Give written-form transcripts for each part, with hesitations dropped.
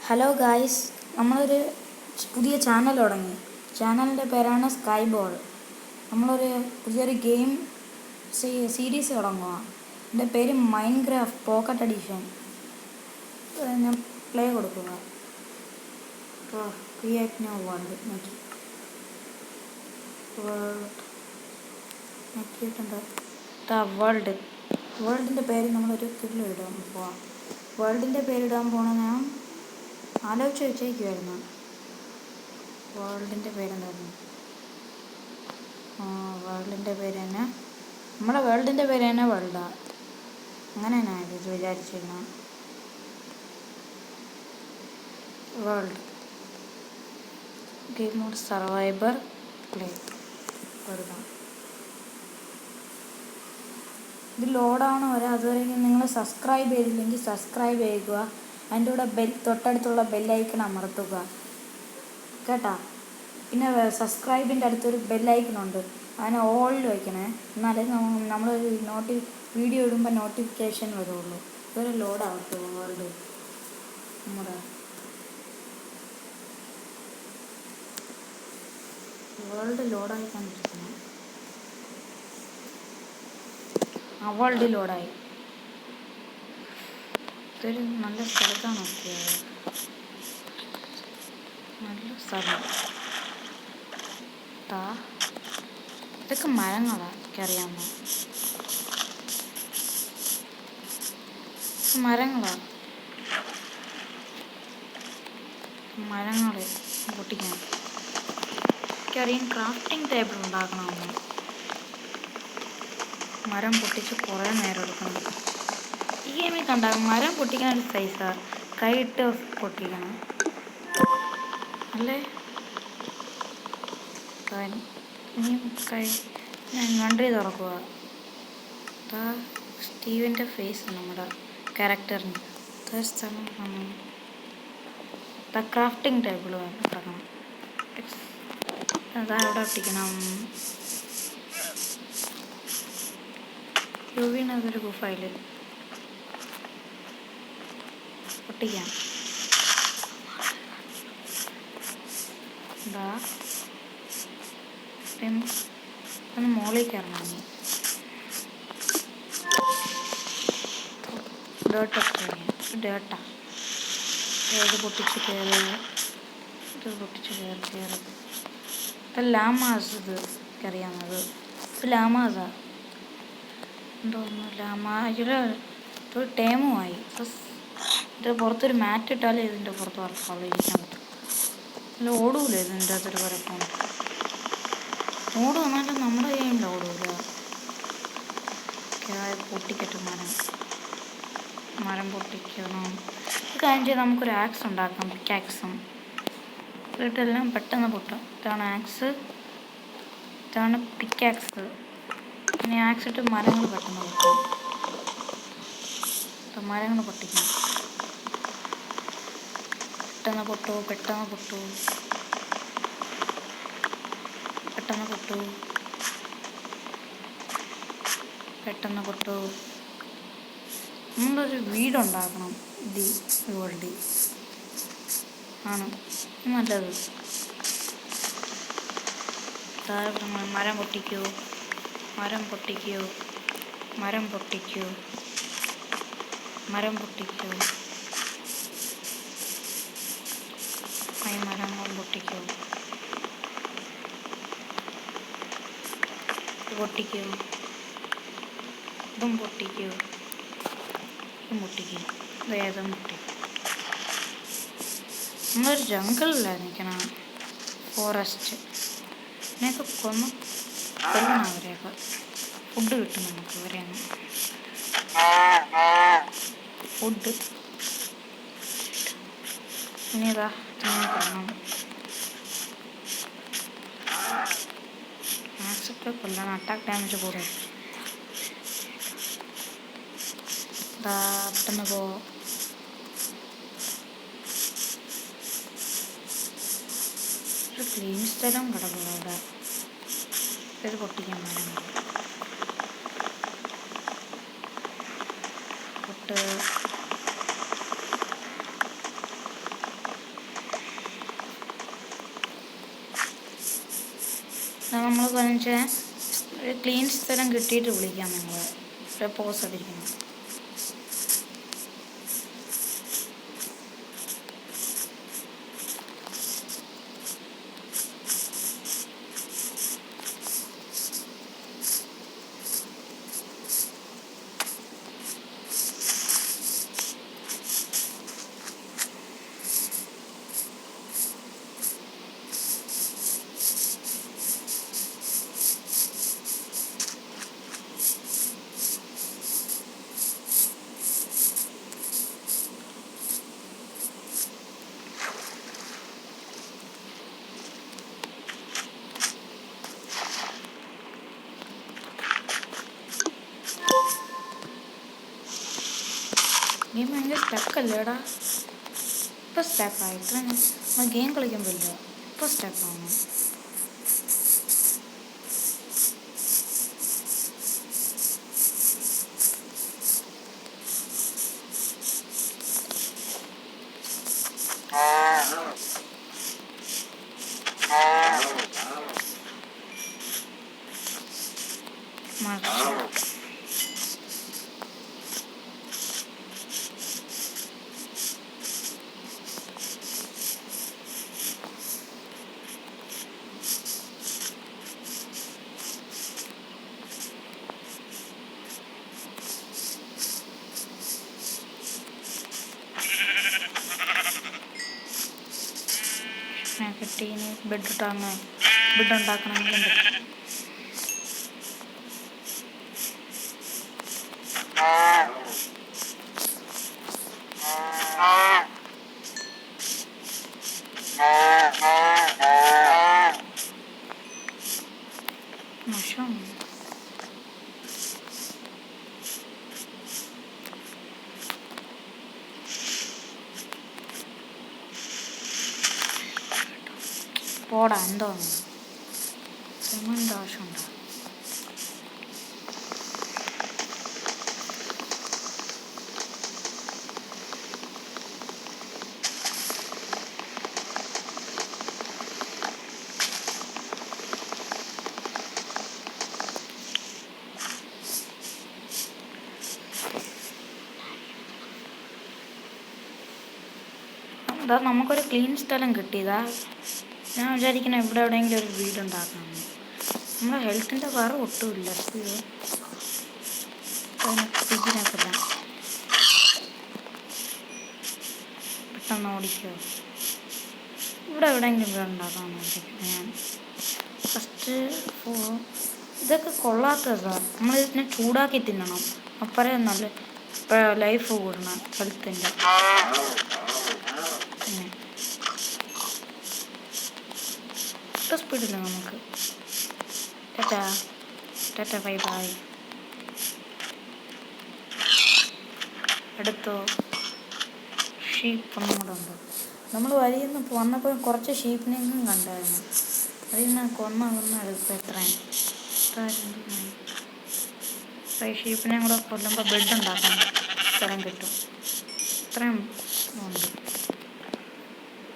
Hello guys, നമ്മളൊരു പുതിയ channel തുടങ്ങി. ചാനലിൻ്റെ പേരാണ് സ്കൈ ബോൾ. നമ്മളൊരു പുതിയൊരു ഗെയിം സീരീസ് തുടങ്ങുക. എൻ്റെ പേര് മൈൻക്രാഫ്റ്റ് പോക്കറ്റ് എഡിഷൻ. ഞാൻ പ്ലേ കൊടുക്കുക. ക്രിയേറ്റ് ന്യൂ വേൾഡ് നോക്കിയിട്ടുണ്ട്. വേൾഡിൻ്റെ പേര് നമ്മളൊരു കില്ല് ഇടാൻ പോവാം. വേൾഡിൻ്റെ പേരിടാൻ പോണ ഞാൻ ആലോചിച്ച് വെച്ചേക്കുമായിരുന്നു. വേൾഡിൻ്റെ പേരെന്തായിരുന്നു? വേൾഡിൻ്റെ പേര് തന്നെ നമ്മുടെ വേൾഡിൻ്റെ പേര് തന്നെ വേൾഡാ. അങ്ങനെ ഞാൻ ഇത് വിചാരിച്ചിരുന്നു. World game mode survivor play കൊടുക്കാം. ഇത് ലോഡാവണ വരെ അതുവരെയും നിങ്ങൾ സബ്സ്ക്രൈബ് ചെയ്തില്ലെങ്കിൽ സബ്സ്ക്രൈബ് ചെയ്യുക. അതിൻ്റെ കൂടെ തൊട്ടടുത്തുള്ള ബെല്ലൈക്കൺ അമർത്തുക കേട്ടോ. പിന്നെ സബ്സ്ക്രൈബിൻ്റെ അടുത്തൊരു ബെല്ലൈക്കണുണ്ട്, അതിനെ ഓളിൽ വയ്ക്കണേ. എന്നാലേ നമ്മളൊരു വീഡിയോ ഇടുമ്പോൾ നോട്ടിഫിക്കേഷൻ വരുള്ളൂ. ഇതുവരെ ലോഡാവട്ടെ വേൾഡ്. നമ്മുടെ വേൾഡ് ലോഡായിക്കൊണ്ടിരിക്കുന്നു. വേൾഡ് ലോഡായി. ഇതൊരു നല്ല സ്ഥലത്താണ് നോക്കിയത്. നല്ല സ്ഥലം. ഇതൊക്കെ മരങ്ങളാണ്, എനിക്കറിയാമോ? മരങ്ങൾ പൊട്ടിക്കാൻ എനിക്കറിയാം. ക്രാഫ്റ്റിംഗ് ടേബിൾ ഉണ്ടാക്കണമെന്ന്. മരം പൊട്ടിച്ച് കുറേ നേരം എടുക്കണം. ഈ ഗെയിമിൽ കണ്ടാകും മരം പൊട്ടിക്കാൻ ഒരു സൈസാണ്. കൈയിട്ട് പൊട്ടിക്കണം അല്ലേ? ഇനിയും ഇൻവെന്ററി തുറക്കുക. സ്റ്റീവിൻ്റെ ഫേസ് നമ്മുടെ ക്യാരക്ടറിന് ക്രാഫ്റ്റിംഗ് ടേബിൾ ഉണ്ടാക്കണം. അതാ എവിടെ ഒട്ടിക്കണം? യുവിനതൊരു ഫയൽ ഒട്ടിക്കാം. ഒന്ന് മോളിൽ കയറണം. ഡേട്ട ഇത് പൊട്ടിച്ച് കയറി. ഇത് ലാമാസ്. ഇത് എനിക്കറിയാവുന്നത് ഇത് ലാമാസാ. എന്തോന്നു ലാമാജിയുടെ ഒരു ടേമുമായി. ഇത് പുറത്തൊരു മാറ്റ് ഇട്ടാലേ ഇതിൻ്റെ പുറത്ത് വർക്കുള്ളൂ. ഇരിക്കാൻ പറ്റും. അല്ല ഓടൂല. ഇതിൻ്റെ അകത്തൊരു കുഴപ്പം. ഓടും എന്നാലും നമ്മുടെ കയ്യിൽ ഓടൂല. പൊട്ടിക്കട്ടെ. മരം പൊട്ടിക്കണം. ഇത് കഴിഞ്ഞ് നമുക്കൊരു ആക്സ് ഉണ്ടാക്കാം. പിക്കാക്സും ഇതെല്ലാം പെട്ടെന്ന് പൊട്ടും. ഇതാണ് ആക്സ്, ഇതാണ് പിക്കാക്സ്. ഇനി ആക്സ് ഇട്ട് മരങ്ങൾ പെട്ടെന്ന് പൊട്ടും. മരങ്ങൾ പൊട്ടിക്കണം. പെട്ടെന്ന് പൊട്ടു. നമ്മളൊരു വീടുണ്ടാക്കണം. വേൾഡ് ആണ് നല്ലത്. മരം പൊട്ടിക്കൂ. മരം പൊട്ടിക്കൂ. മരം പൊട്ടിക്കൂ. മരങ്ങൾ പൊട്ടിക്കൂ. ഇതും പൊട്ടിക്കൂ. വേദം പൊട്ടിക്കും. നമ്മളൊരു ജംഗിളിലാണ് നിൽക്കണം. ഫോറസ്റ്റ്. ഇതിനെയൊക്കെ കൊല്ലണം. അവരെയൊക്കെ ഫുഡ് കിട്ടും നമുക്ക്. ഇവരെയാണ് ഫുഡ്. ഇനിതാ കൊല്ലണം. മാക്സൊക്കെ കൊല്ലണം. അറ്റാക്ക് ഡാമേജ് കൂടെ. പെട്ടെന്ന് പോ. ഒരു ക്ലീൻ സ്ഥലം കിടക്കുക അവിടെ. ഇത് പൊട്ടിക്കാൻ പൊട്ട്. നമ്മൾ കുറച്ച് ഒരു ക്ലീൻ സ്ഥലം കിട്ടിയിട്ട് വിളിക്കാം നിങ്ങൾ. ഒരു പോസ് അടിക്കണം. ഗെയിം ഭയങ്കര സ്റ്റക്കല്ലേടാ. ഇപ്പോൾ സ്റ്റക്കായി. ഇത്ര നമ്മൾ ഗെയിം കളിക്കുമ്പോൾ ഇല്ല, ഇപ്പോൾ സ്റ്റക്കാണ്. കിട്ടി. ഇനി ബെഡ് ഉണ്ടാക്കണമെങ്കിൽ മോശം. പോടാ, എന്തോന്ന് സിമന്റ് ആവശ്യമുണ്ടോ? അതാ നമുക്കൊരു ക്ലീൻ സ്ഥലം കിട്ടിയതാ. ഞാൻ വിചാരിക്കണം ഇവിടെ എവിടെയെങ്കിലും ഒരു വീടുണ്ടാക്കണം. നമ്മുടെ ഹെൽത്തിൻ്റെ വേറെ ഒട്ടുമില്ല. ഇതിനൊക്കെല്ലാം പെട്ടെന്ന് ഓടിക്കോ. ഇവിടെ എവിടെയെങ്കിലും വീടുണ്ടാക്കാമെന്ന് വിചാരിക്കണം ഞാൻ. ഫസ്റ്റ് ഇതൊക്കെ കൊള്ളാത്തതാണ്. നമ്മളിതിനെ ചൂടാക്കി തിന്നണം. അപ്പറേ നല്ല ലൈഫ് കൂടണം ഹെൽത്തിൻ്റെ. ഇപ്പോൾ സ്പീഡില്ല നമുക്ക്. Tata bye bye. എടുത്തോ. ഷീപ്പ് ഒന്നും കൂടെ ഉണ്ട്. നമ്മൾ വഴിയിൽ നിന്ന് വന്നപ്പോൾ കുറച്ച് ഷീപ്പിനെങ്കിലും കണ്ടായിരുന്നു. അതിൽ നിന്ന് കൊന്ന എടുക്കും. എത്രയും ഷീപ്പിനെ കൂടെ കൊല്ലുമ്പോൾ ബെഡ് ഉണ്ടാക്കാൻ സ്ഥലം കിട്ടും. ഇത്രയും ഉണ്ട്.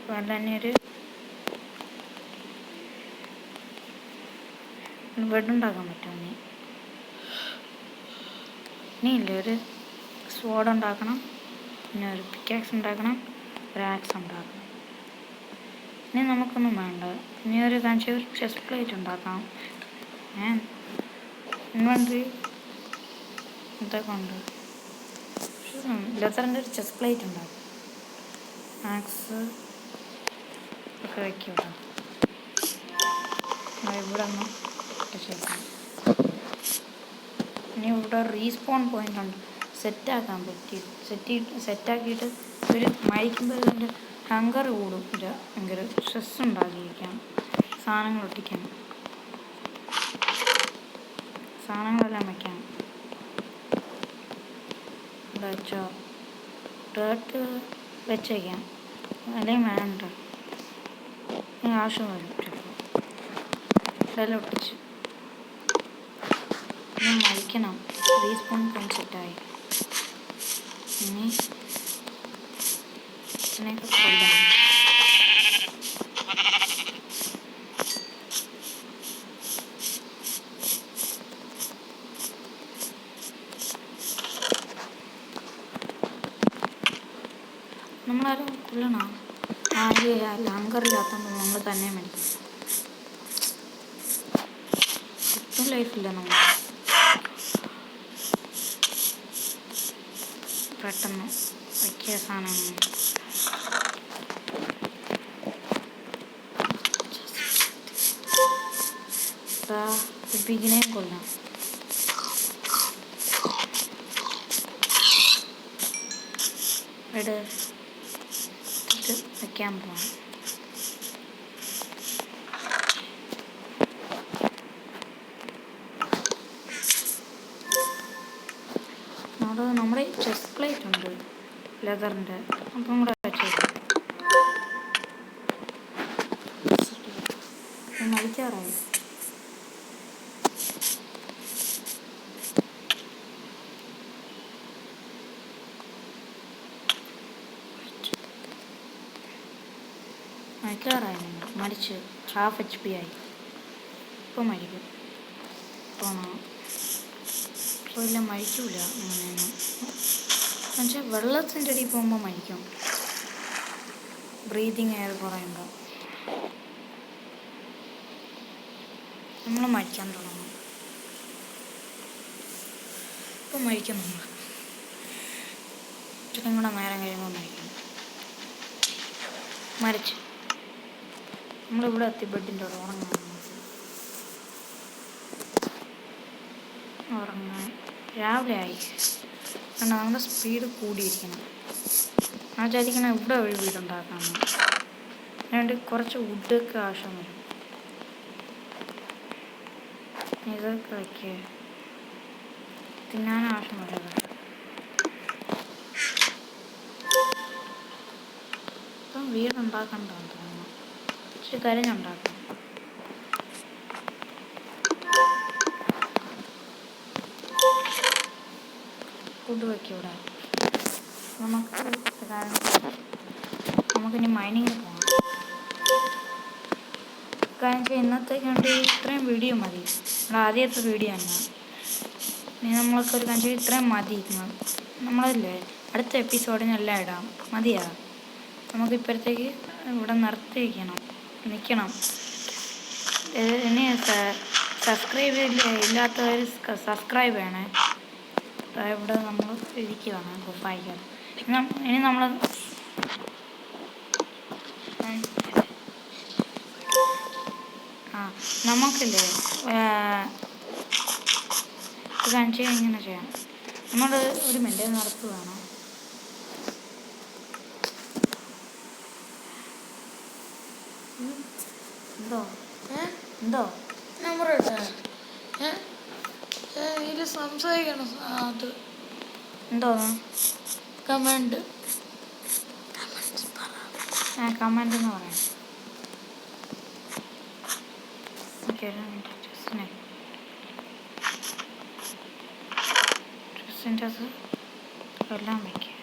അതുപോലെ തന്നെ ഒരു ബെഡ് ഉണ്ടാക്കാൻ പറ്റും. ഇനിയില്ലേ, ഒരു സ്വോർഡ് ഉണ്ടാക്കണം, പിന്നെ ഒരു പിക്കാക്സ് ഉണ്ടാക്കണം, ഒരു ആക്സ് ഉണ്ടാക്കണം. ഇനി നമുക്കൊന്നും വേണ്ട. ഇനി ഒരു ചെസ്റ്റ് പ്ലേറ്റ് ഉണ്ടാക്കാം. ഇൻവെൻട്രി ഇതൊക്കെ ഉണ്ട്. ലെതറിൻ്റെ ഒരു ചെസ്റ്റ് പ്ലേറ്റ് ഉണ്ടാക്കും. ആക്സ് ഒക്കെ വയ്ക്കുക. ഇവിടെ ഒന്ന് ശേഷം ഇനി ഇവിടെ റീസ്പോൺ പോയിൻ്റ് ഉണ്ട്. സെറ്റാക്കാൻ പറ്റി. സെറ്റാക്കിയിട്ട് ഒരു മരിക്കുമ്പോൾ അതിൻ്റെ ഹങ്കർ കൂടും. ഭയങ്കര സ്ട്രെസ് ഉണ്ടാക്കിയിരിക്കാം. സാധനങ്ങൾ ഒട്ടിക്കണം, സാധനങ്ങളെല്ലാം വയ്ക്കാം. ഇവിടെ വെച്ചോ. ഡേർട്ട് വെച്ചേക്കാം, അല്ലെങ്കിൽ വേണ്ട, ആവശ്യം വരും ചിലപ്പോൾ. ഇതെല്ലാം ഒട്ടിച്ച് ഇനി മരിക്കണം. റീസ്പോൺ പോയിന്റ് സെറ്റായി. ഇനി ഇതിനെയൊക്കെ കൊല്ലണം. നമ്മളാരും കൊല്ലണോ? ആരും ഹങ്കറില്ലാത്തതുകൊണ്ട് നമ്മൾ തന്നെ മേടിക്കും. ഒട്ടും ലൈഫില്ല നമ്മൾ. പെട്ടെന്ന് വയ്ക്കിയ സാധനം ബിഗിനെയും കൊല്ലാം. ഇത് വയ്ക്കാൻ പോവാം. നമ്മുടെ ചെസ്റ്റ് പ്ലേറ്റ് ഉണ്ട് ലെതറിൻ്റെ, അപ്പം കൂടെ വെച്ചേക്കാം. മരിക്കാറായി. മരിക്കാറായി. മരിച്ച് ഹാഫ് HP ആയി. ഇപ്പം മരിക്കും. ഇപ്പോൾ ഇല്ല, മരിക്കൂല അങ്ങനെയൊന്നും. എന്നുവെച്ചാൽ വെള്ളത്തിൻ്റെ അടിയിൽ പോകുമ്പോൾ മരിക്കും. ബ്രീതിങ് എയർ കുറയുമ്പോൾ നമ്മൾ മരിക്കാൻ തുടങ്ങും. ഇപ്പം മരിക്കും. നമ്മൾ ഇച്ചിരി കൂടെ നേരം കഴിയുമ്പോൾ മരിക്കും. മരിച്ച് നമ്മളിവിടെ എത്തി. ബെഡിൻ്റെ അവിടെ ഉറങ്ങാൻ രാവിലെ ആയി. കാരണം നമ്മുടെ സ്പീഡ് കൂടിയിരിക്കണം. ആ വിചാരിക്കണം ഇവിടെ ഒരു വീടുണ്ടാക്കാമെന്ന്. അതുകൊണ്ട് കുറച്ച് വുഡൊക്കെ ആവശ്യം വരും. ഇതൊക്കെ വയ്ക്കുക തിന്നാൻ ആവശ്യം വരും. ഇപ്പം വീടുണ്ടാക്കണ്ടെന്ന് തോന്നുന്നു. ഇച്ചിരി കരിഞ്ഞുണ്ടാക്കണം. ഫുഡ് വയ്ക്കും ഇവിടെ. നമുക്കിനി മൈനിങ്ങിന് പോകാം. കാരണം വെച്ചാൽ ഇന്നത്തേക്ക് വേണ്ടി ഇത്രയും വീഡിയോ മതി. നമ്മുടെ ആദ്യത്തെ വീഡിയോ തന്നെ. ഇനി നമ്മൾക്ക് ഒരു കാര്യം ഇത്രയും മതി. നമ്മളല്ലേ അടുത്ത എപ്പിസോഡിനെല്ലാം ഇടാം. മതിയാ. നമുക്കിപ്പോഴത്തേക്ക് ഇവിടെ നിർത്തി നിൽക്കണം. ഇനി സബ്സ്ക്രൈബ് ഇല്ലാത്തവർ സബ്സ്ക്രൈബ് ചെയ്യണേ. ഇവിടെ നമ്മൾ ഇരിക്കുകയാണ് ഗുഫായിക്കാറ്. ഇനി നമ്മൾ നമുക്കില്ലേ കാണിച്ച് ഇങ്ങനെ ചെയ്യാം. നമ്മൾ ഒരു മിനിറ്റ് നടത്തുകയാണ്. എന്തോ നമ്പർ ഇതിൽ സംസാരിക്കണം. അത് എന്തോന്ന് കമൻറ്റ് കമൻറ്റ് എന്ന് പറയാം. ഡ്രസ്സിൻ്റെ അത് എല്ലാം വയ്ക്കുക.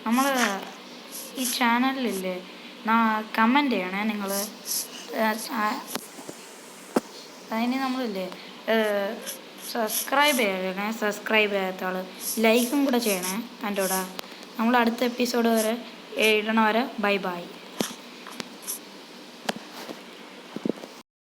നമ്മൾ ഈ ചാനലിലില്ലേ കമൻറ്റ് ചെയ്യണേ നിങ്ങൾ. അതിന് നമ്മളില്ലേ സബ്സ്ക്രൈബ് ചെയ്യണേ. സബ്സ്ക്രൈബ് ചെയ്യാത്ത ആൾ ലൈക്കും കൂടെ ചെയ്യണേ. എൻ്റെ കൂടെ നമ്മൾ അടുത്ത എപ്പിസോഡ് വരെ ഇടണ വരെ ബൈ ബൈ.